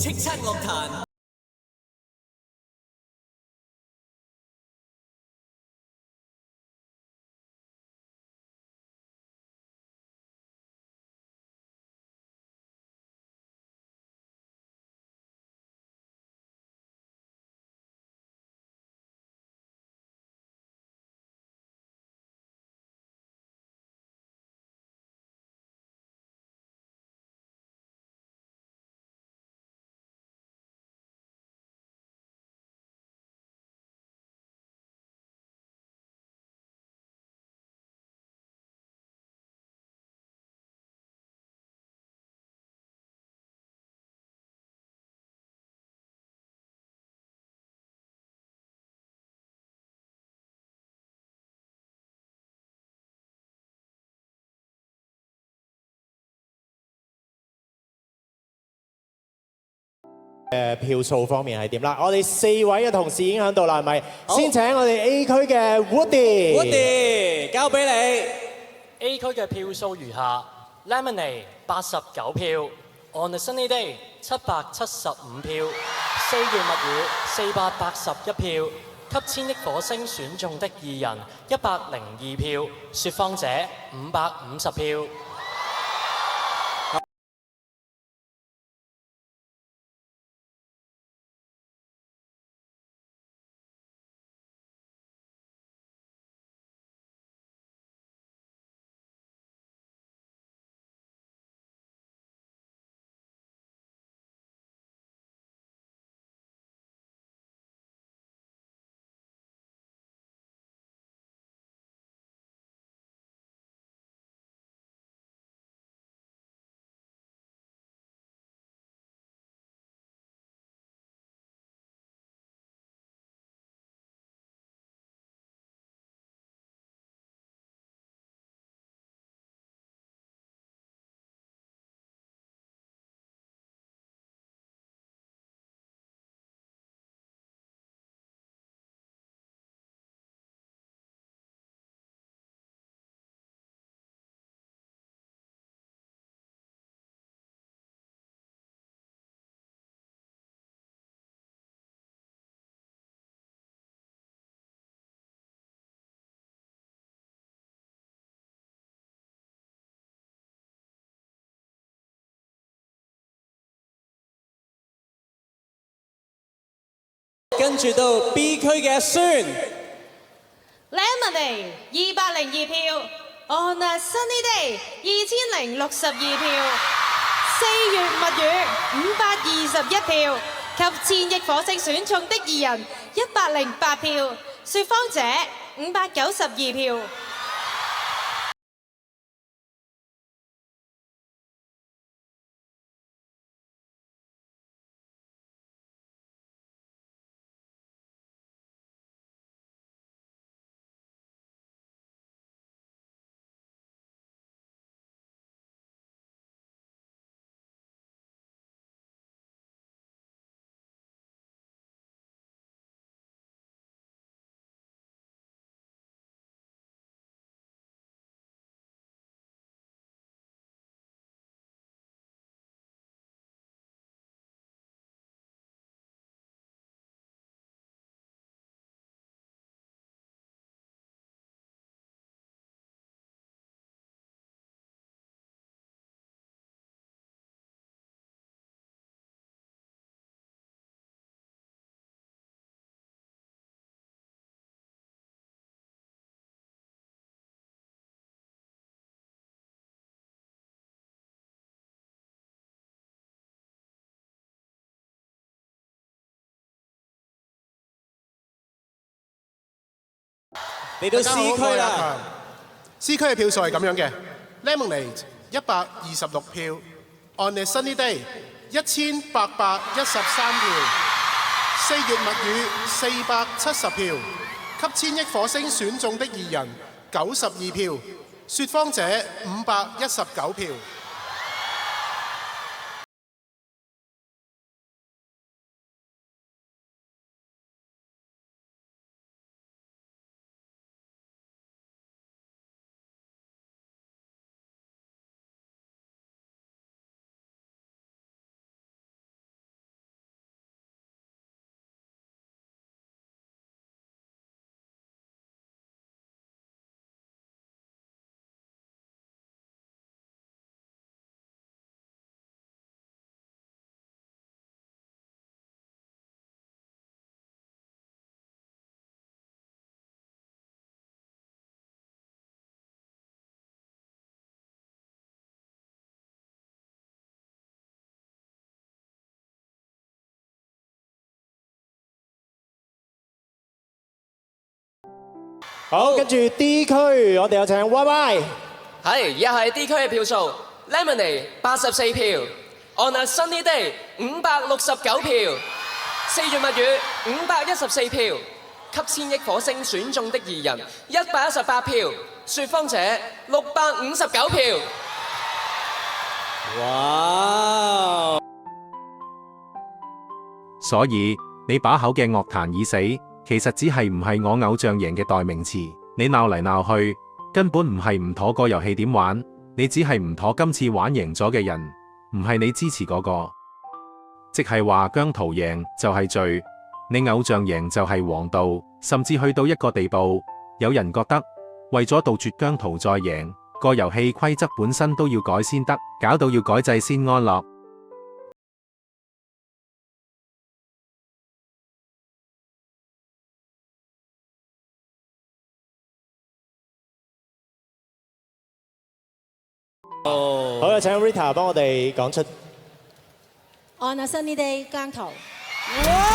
叱咤樂壇。票數方面係點啦？我哋4位嘅同事已經喺度啦，係咪？先請我哋 A 區嘅 Woody，交俾你。A 區嘅票數如下 ：Lemonade 89票 ，On a Sunny Day 775票，四月物語481票，給千億火星選中的2人102票，説謊者550票。跟住到 B 區嘅阿孫 Lemonade 202票 ，On a Sunny Day 2062票，四月物語521票，及千億火星選中的2人108票，説謊者592票。嚟到 C 區啦。C 區嘅票數係咁樣嘅 ：Lemonade 126票 ，On a Sunny Day 1813票，四月物語470票，給千億火星選中的2人92票，説謊者519票。好，跟住 D 區，我哋有請 YY。係，而家係 D 區嘅票數 ，Lemonade 84票 ，On a Sunny Day 569票，4月物語514票，給千億火星選中的2人118票，説謊者659票。哇！所以你把口嘅樂壇已死，其實只係唔係我偶像贏嘅代名詞。你鬧嚟鬧去，根本唔係唔妥個遊戲點玩，你只係唔妥今次玩贏咗嘅人，唔係你支持嗰個。即係話姜濤贏就係罪，你偶像贏就係王道，甚至去到一個地步，有人覺得為咗杜絕姜濤再贏，個遊戲規則本身都要改先得，搞到要改制先安樂。好，有請 Rita 幫我哋講出。 On a Sunny Day 姜濤。哇！